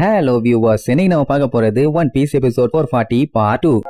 Hello viewers, இன்னைக்கு நம்ம பார்க்க போறது One Piece episode 440 part 2.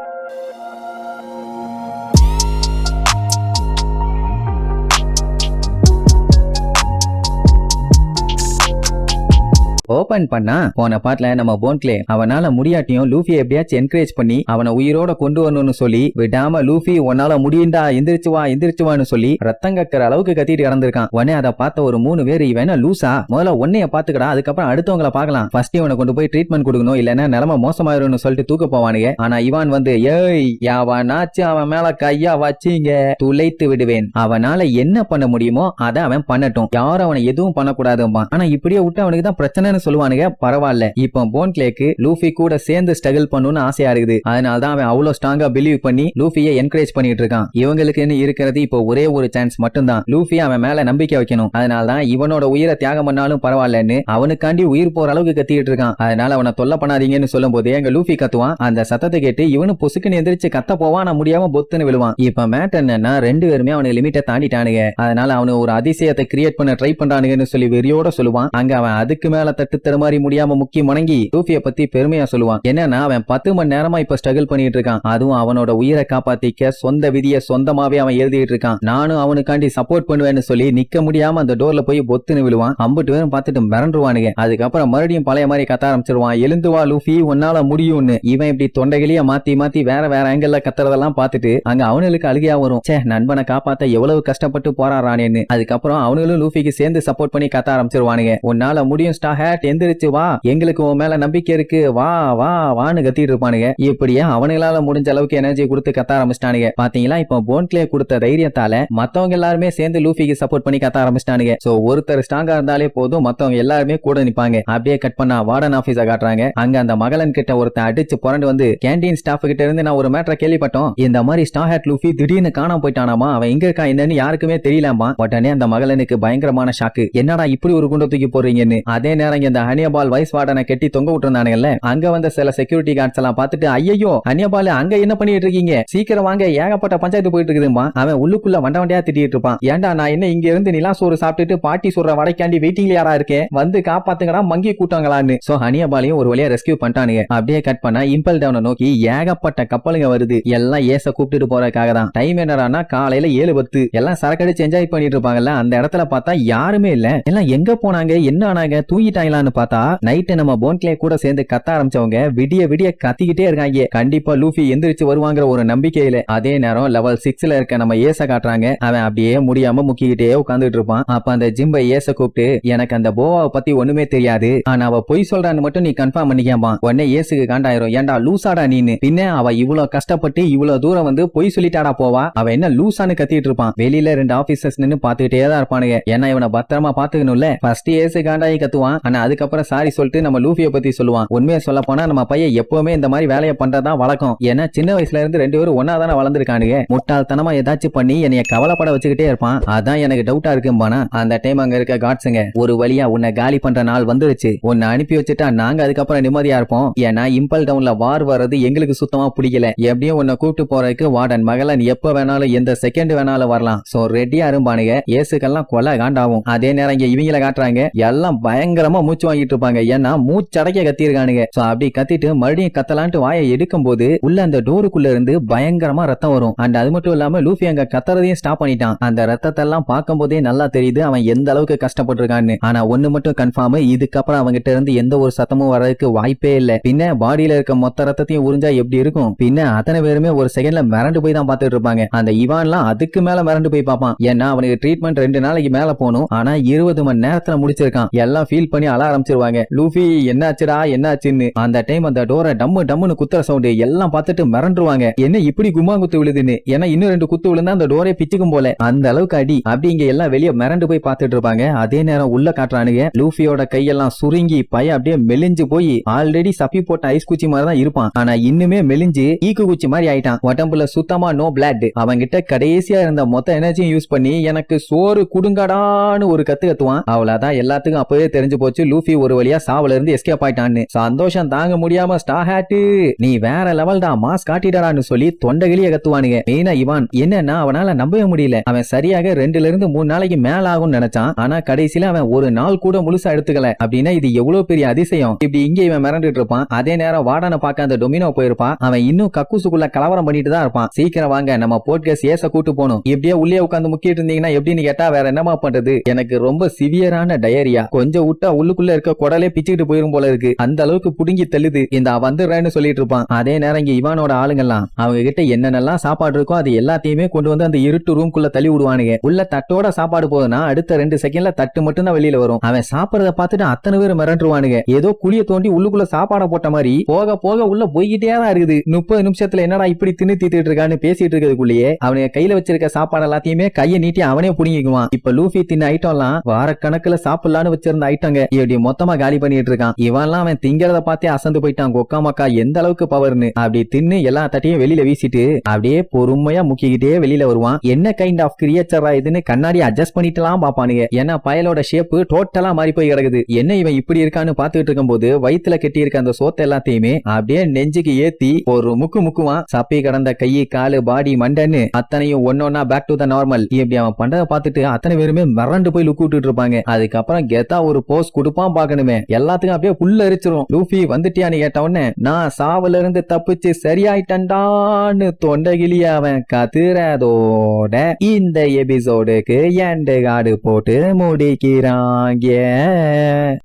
Open பண்ணா போன பாட்டுல நம்ம போன்க்ளே அவனால முடியாட்டியும் லூஃபி எப்படியாச்சும் என்கரேஜ் பண்ணி அவனை உயிரோட கொண்டு வரணும்னு சொல்லி விடாம லூஃபி உன்னால முடியுண்டா எந்திரிச்சுவான்னு சொல்லி ரத்தம் கக்கிற அளவுக்கு கத்திட்டு கிடந்திருக்கான். உடனே அதை பார்த்த ஒரு 3 பேர் இவன லூசா முதல்ல உன்னைய பாத்துக்கடா, அதுக்கப்புறம் அடுத்தவங்களை பார்க்கலாம், ஃபர்ஸ்ட் இவனை கொண்டு போய் ட்ரீட்மெண்ட் கொடுக்கணும், இல்லன்னா நிலைமை மோசமாயிரும்னு சொல்லிட்டு தூக்க போவானுங்க. ஆனா இவான் வந்து ஏய் யாவனாச்சு அவன் மேல கையா வச்சீங்க துளைத்து விடுவேன், அவனால என்ன பண்ண முடியுமோ அதை அவன் பண்ணட்டும், யாரும் அவனை எதுவும் பண்ணக்கூடாதுமா. ஆனா இப்படியே விட்டு அவனுக்கு தான் பிரச்சனை சொல்லுவானுங்க. பரவாயில்ல, இப்போ போன்க்ளேக்கு லூஃபி கூட சேர்ந்து ஸ்ட்ரகிள் பண்ணணும்னு ஆசையா இருக்குது. அதனால தான் அவன் அவ்வளவு ஸ்ட்ராங்கா பிலீவ் பண்ணி லூஃபியை என்கரேஜ் பண்ணிட்டு இருக்கான். இவங்களுக்கு இருக்கிறது இப்போ ஒரே ஒரு சான்ஸ் மட்டும்தான், லூஃபி அவன் மேல நம்பிக்கை வைக்கணும். அதனால தான் இவனோட உயிரை தியாகம் பண்ணாலும் பரவாயில்லன்னு அவனுக்காண்டி உயிர் போற அளவுக்கு கத்திட்டு இருக்கான். அதனால அவனை தொல்லை பண்ணாதீங்கன்னு சொல்லும் போது எங்க லூஃபி கத்துவான். அந்த சத்தத்தை கேட்டு இவனு பொசுக்குன்னு எந்திரிச்சு கத்த போவான். நான் முடியாம பொத்துன்னு விழுவான். இப்ப மேட் என்னன்னா 2 பேருமே அவனுக்கு லிமிட்டை தாண்டிட்டானுங்க. அதனால அவனு ஒரு அதிசயத்தை கிரியேட் பண்ண ட்ரை பண்றானுங்கன்னு சொல்லி வெறியோட சொல்லுவான். அங்க அவன் அதுக்கு மேல தட்டு தருமாறி முடியாம முக்கிய முணங்கி லூஃபியை பத்தி பெருமையா சொல்லுவான். என்னன்னா அவன் 10 மணி நேரமா இப்ப ஸ்ட்ரகிள் பண்ணிட்டு இருக்கான். அதுவும் அவனோட உயிரை காப்பாத்திக்க சொந்த விதியை சொந்தமாவே அவன் எழுதிட்டு இருக்கான். நானும் அவனுக்காண்டி சப்போர்ட் பண்ணுவேன்னு சொல்லி நிக்க முடியாம அந்த டோர்ல போய் பொத்துன்னு விழுவான். 50 பேரும் பார்த்துட்டு மிரண்டுருவானுங்க. அதுக்கப்புறம் மறுபடியும் பழைய மாதிரி கத்த ஆரம்பிச்சிருவான். எழுந்து வா லூஃபி, உன்னால முடியும்னு. இவன் இப்படி தொண்டைகளையே மாத்தி மாத்தி வேற வேற ஆங்கிள் கத்துறதெல்லாம் பார்த்துட்டு அங்க அவனுக்கு அழுகையா வரும். சே, நண்பனை காப்பாத்த எவ்வளவு கஷ்டப்பட்டு போராடுறானேன்னு. அதுக்கப்புறம் அவனுங்களும் லூஃபிக்கு சேர்ந்து சப்போர்ட் பண்ணி கத்த ஆரம்பிச்சிருவானுங்க. உன்னால முடியும் ஸ்டார் ஹேட், எந்திரிச்சு வா, எங்களுக்கு உன் மேல நம்பிக்கை இருக்கு, வா வா வான்னு கத்திட்டு இருப்பானுங்க. இப்படியே அவனுங்களால முடிஞ்ச அளவுக்கு எனர்ஜி கொடுத்து கத்த ஆரம்பிச்சிட்டானுங்க. பாத்தீங்களா, இப்போ போன்க்ளே கொடுத்த தைரியத்தால மத்தவங்க எல்லாருமே சேர்ந்து லூஃபிக்கு சப்போர்ட் பண்ணி கத்த ஆரம்பிச்சிட்டானுங்க. சோ ஒருத்தர் ஸ்ட்ராங்கா இருந்தாலே போதும், மத்தவங்க எல்லாருமே கூட நிப்பாங்க. அப்படியே கட் பண்ணா வார்டன் ஆபீஸ காட்டுறாங்க. அங்க அந்த மகளன் கிட்ட ஒருத்தன் அடிச்சு புரண்டு வந்து கேண்டீன் ஸ்டாஃப் கிட்ட இருந்து நான் ஒரு மேட்டரை கேள்விப்பட்டோம், இந்த மாதிரி ஸ்டார் ஹேட் லூஃபி திடீர்னு காணாம போயிட்டானாமா, அவன் எங்க இருக்கா என்னன்னு யாருக்குமே தெரியலாமா. உடனே அந்த மகளனுக்கு பயங்கரமான ஷாக்கு, என்னடா இப்படி ஒரு குண்டை தூக்கி போடுறீங்கன்னு. அதே நேரம் இந்த ஹனியபால் வைஸ் வார்டனை கெட்டி தொங்க விட்டுருந்தானுங்கல்ல, அங்க வந்த சில செக்யூரிட்டி கார்ட்ஸ் எல்லாம் பார்த்துட்டு ஐயோ ஹனியபால் அங்க என்ன பண்ணிட்டு இருக்கீங்க, சீக்கிரம் வாங்க, ஏகப்பட்ட பஞ்சாயத்து போயிட்டு இருக்குதுமா. அவன் உள்ளுக்குள்ள வண்டையா திட்டிட்டு இருப்பான். ஏன்டா நான் என்ன இங்க இருந்து நிலா சோறு சாப்பிட்டுட்டு பாட்டி சொல்ற வடைக்காண்டி வெயிட்டிங்ல யாரா இருக்கேன், வந்து காப்பாத்துங்கடா மங்கி கூட்டாங்களான்னு. சோ ஹனியபாலையும் ஒரு வழியா ரெஸ்கியூ பண்ணிட்டானுங்க. அப்படியே கட் பண்ணா இம்பல் டவுனை நோக்கி ஏகப்பட்ட கப்பலுங்க வருது. எல்லாம் ஏச கூப்பிட்டு போறதுக்காக தான். டைம் என்னடானா காலையில 7:10. எல்லாம் சரக்கடிச்சு என்ஜாய் பண்ணிட்டு இருப்பாங்கல்ல, அந்த இடத்துல பார்த்தா யாருமே இல்ல. எல்லாம் எங்க போனாங்க, என்ன ஆனாங்க, தூங்கிட்டாங்களான்னு பார்த்தா நைட்டு நம்ம போன்க்ளே கூட சேர்ந்து கத்த ஆரம்பிச்சவங்க விடிய விடிய கத்திக்கிட்டே இருக்காங்க. கண்டிப்பா லூஃபி எந்திரிச்சு வருவாங்கிற ஒரு நம்பிக்கையில. அதே நேரம் லெவல் 6ல இருக்க நம்ம ஏச காட்டுறாங்க. அவன் அப்படியே முடியாம முக்கிக்கிட்டே உட்கார்ந்துட்டு இருப்பான். அப்ப அந்த ஜிம்பை ஏச கூப்பிட்டு, எனக்கு அந்த போவாவை பத்தி ஒண்ணுமே தெரியாது, ஆனா அவ பொய் சொல்றான்னு மட்டும் நீ கன்ஃபார்ம் பண்ணிக்காமா. உடனே ஏசுக்கு காண்டாயிரும். ஏன்டா லூசாடா நீன்னு, பின்ன அவ இவ்வளவு கஷ்டப்பட்டு இவ்வளவு தூரம் வந்து பொய் சொல்லிட்டாடா போவா, அவ என்ன லூசான்னு கத்திட்டு இருப்பான். வெளியில 2 ஆபீசர்ஸ் நின்னு பாத்துக்கிட்டே தான் இருப்பானுங்க. ஏன்னா இவனை பத்திரமா பாத்துக்கணும்ல. ஃபர்ஸ்ட் ஏசு காண்டாயி கத்துவான். ஆனா அதுக்கப்புறம் சாரி சொல்லிட்டு நம்ம லூஃபியை பத்தி சொல்லுவான். உண்மையை சொல்ல போனா நம்ம பையன் எப்பவுமே இந்த மாதிரி வேலையை பண்றதா வழக்கம். ஏன்னா சின்ன வயசுல இருந்து 2 பேரும் ஒன்னா தானே வளர்ந்துருக்கானுங்க. முட்டாள்தனமா ஏதாச்சும் பண்ணி என்னைய கவலைப்பட வச்சுக்கிட்டே இருப்பான். அதான் எனக்கு டவுட்டா இருக்கும்பானா. அந்த டைம் அங்க இருக்க காட்ஸுங்க ஒரு வழியா உன்னை காலி பண்ற நாள் வந்துருச்சு, உன்னை அனுப்பி வச்சுட்டா நாங்க அதுக்கப்புறம் நிம்மதியா இருப்போம். ஏன்னா இம்பல் டவுன்ல வார் வர்றது எங்களுக்கு சுத்தமா பிடிக்கல. எப்படியும் உன்னை கூப்பிட்டு போறதுக்கு வார்டன் மகளன் எப்ப வேணாலும் எந்த செகண்ட் வேணாலும் வரலாம். சோ ரெடியா இருப்பானுங்க. ஏசுக்கெல்லாம் கொலை காண்டாகும். அதே நேரம் இங்க இவங்கள காட்டுறாங்க. எல்லாம் பயங்கரமா மூச்சு வாங்கிட்டு இருப்பாங்க. ஏன்னா மூச்சடக்க கத்திருக்கானுங்க. சோ அப்படி கத்திட்டு மறுபடியும் கத்தலான்ட்டு வாயை எடுக்கும் போது உள்ள அந்த டோருக்குள்ள இருந்து பயங்கரமா ரத்தம் வரும். அண்ட் அது மட்டும் இல்லாம லூஃபி அங்க கத்துறதையும் ஸ்டாப் பண்ணிட்டான். அந்த ரத்தத்தை எல்லாம் பார்க்கும் போதே நல்லா தெரியுது அவன் எந்த அளவுக்கு கஷ்டப்பட்டிருக்கான்னு. ஆனா ஒண்ணு மட்டும் கன்ஃபார்ம், இதுக்கப்புறம் அவங்கிட்ட இருந்து எந்த ஒரு சத்தமும் வர்றதுக்கு வாய்ப்பே இல்ல. பின்ன பாடியில இருக்க மொத்த ரத்தத்தையும் உறிஞ்சா எப்படி இருக்கும். பின்ன அத்தனை பேருமே ஒரு செகண்ட்ல மிரண்டு போய் தான் பாத்துட்டு இருப்பாங்க. அந்த இவான்லாம் அதுக்கு மேல மிரண்டு போய் பார்ப்பான். ஏன்னா அவனுக்கு ட்ரீட்மெண்ட் 2 நாளைக்கு மேல போகணும். ஆனா 20 மணி நேரத்துல முடிச்சிருக்கான். எல்லாம் ஃபீல் பண்ணி அழ ஆரம்பிச்சிருவாங்க. லூஃபி என்னாச்சுடா என்னாச்சுன்னு. அந்த டைம் அந்த டோரை டம்முன்னு குத்துற சவுண்ட் எல்லாம் பார்த்துட்டு மிரண்டுருவாங்க. என்ன இப்படி கும்மா குத்து விழுதுன்னு. ஏன்னா இன்னும் 2 குத்து விழுந்தா அந்த டோரே பிச்சுக்கும் போல, அந்த அளவுக்கு அடி. அப்படி இங்க எல்லாம் வெளியே மிரண்டு போய் பார்த்துட்டு இருப்பாங்க. அதே நேரம் உள்ள காட்டுறானுங்க. லூஃபியோட கையெல்லாம் சுருங்கி பைய அப்படியே மெலிஞ்சு போய் ஆல்ரெடி சப்பி போட்ட ஐஸ் குச்சி மாதிரி தான் இருப்பான். ஆனா இன்னுமே மெலிஞ்சு ஈக்கு குச்சி மாதிரி ஆயிட்டான். உடம்புல சுத்தமா நோ பிளட். அவங்கிட்ட கடைசியா இருந்த மொத்த எனர்ஜியும் யூஸ் பண்ணி எனக்கு சோறு குடுங்கடான்னு ஒரு கத்து கத்துவான். அவ்வளவுதான், எல்லாத்துக்கும் அப்பவே தெரிஞ்சு போச்சு லூஃபி ஒரு வழியா சாவுல இருந்து எஸ்கேப் ஆயிட்டான்னு சந்தோஷம் தாங்க முடியாம ஸ்டா ஹேட்டு நீ வேற லெவல்டா மாஸ் காட்டிடான்னு சொல்லி தொண்டகிளிய கத்துவானுங்க. மெயினா இவான் என்னன்னா அவனால நம்பவே முடியல. அவன் சரியாக 2 to 3 நாளைக்கு மேல ஆகும்னு நினைச்சான். ஆனா கடைசியில அவன் ஒரு நாள் கூட முழுசா எடுத்துக்கல. அப்படின்னா இது எவ்வளவு பெரிய அதிசயம். இப்படி இங்க இவன் மிரண்டுட்டு இருப்பான். அதே நேரம் வாடான பார்க்க அந்த டொமினோ போயிருப்பான். அவன் இன்னும் கக்கூசுக்குள்ள கலவரம் பண்ணிட்டு தான் இருப்பான். சீக்கிரம் வாங்க நம்ம போட்கேஸ் ஏச கூட்டு போகணும். இப்படியே உள்ளே உட்காந்து முக்கிட்டு இருந்தீங்கன்னா எப்படின்னு கேட்டா வேற என்னமா பண்றது, எனக்கு ரொம்ப சிவியரான டயரியா, கொஞ்சம் விட்டா உள்ளுக்குள்ள இருக்க குடலே பிச்சுக்கிட்டு போயிரும் போல இருக்கு, அந்த அளவுக்கு புடுங்கி தள்ளுது, இந்த வந்துடுறேன்னு சொல்லிட்டு இருப்பான். அதே நேரம் இங்க இவானோட ஆளுங்கெல்லாம் அவங்க கிட்ட என்னென்னலாம் சாப்பாடு இருக்கோ அது எல்லாத்தையுமே கொண்டு வந்து அந்த இருட்டு ரூம்குள்ள தள்ளி விடுவானுங்க. உள்ள தட்டோட சாப்பாடு போதுன்னா அடுத்த 2 செகண்ட்ல தட்டு மட்டும் தான் வெளியில வரும். அவன் சாப்பிடறத பார்த்துட்டு அத்தனை பேர் மிரண்டுருவானுங்க. ஏதோ குழிய தோண்டி உள்ளுக்குள்ள சாப்பாட போட்ட மாதிரி போக போக உள்ள போய்கிட்டே தான் இருக்குது. 30 நிமிஷத்துல என்னடா இப்படி தின்னு தீத்துட்டு இருக்கான்னு பேசிட்டு இருக்கிறதுக்குள்ளேயே அவனுக்கு கையில வச்சிருக்க சாப்பாடு எல்லாத்தையுமே கையை நீட்டி அவனே புடிங்கிக்குவான். இப்ப லூஃபி தின்ன ஐட்டம் எல்லாம் வாரக்கணக்குல சாப்பிடலான்னு வச்சிருந்த ஐட்டங்க இப்படி மொத்தமா காலி பண்ணிட்டு இருக்கான். இவன்லாம் அவன் திங்கிறத பார்த்தே அசந்து போயிட்டான். கொக்கா மக்கா எந்த அளவுக்கு பவர்னு. அப்படி தின்னு எல்லா தட்டையும் வெளியில வீசிட்டு அப்படியே பொறுமையா முக்கிக்கிட்டே வெளியில வருவான். என்ன கைண்ட் ஆஃப் கிரியேச்சரா இதுன்னு கண்ணாடி அட்ஜஸ்ட் பண்ணிட்டுலாம் பாப்பானுங்க. ஏன்னா பயலோட ஷேப் டோட்டலா மாறி போய் கிடக்குது. என்ன இவன் இப்படி இருக்கான்னு பாத்துட்டு இருக்கும் போது வயித்துல கட்டி இருக்க அந்த சோத்த எல்லாத்தையுமே அப்படியே நெஞ்சுக்கு ஏத்தி ஒரு முக்குவான். சப்பி கடந்த கை காலு பாடி மண்டன்னு அத்தனையும் ஒன்னொன்னா பேக் டு த நார்மல். இப்படி அவன் பண்றதை பார்த்துட்டு அத்தனை பேருமே மிரண்டு போய் லுக் விட்டுட்டு இருப்பாங்க. அதுக்கப்புறம் கெத்தா ஒரு போஸ் கொடுப்பான் பாக்கணுமே. எல்லாத்துக்கும் அப்படியே புல்ல அரிச்சிரும். லூஃபி வந்துட்டியான்னு கேட்ட உடனே நான் சாவுல இருந்து தப்பிச்சு சரியாயிட்டண்டான்னு தொண்டகிளிய அவன் கத்துறதோட இந்த எபிசோடுக்கு எண்டு கார்டு போட்டு முடிக்கிறாங்க.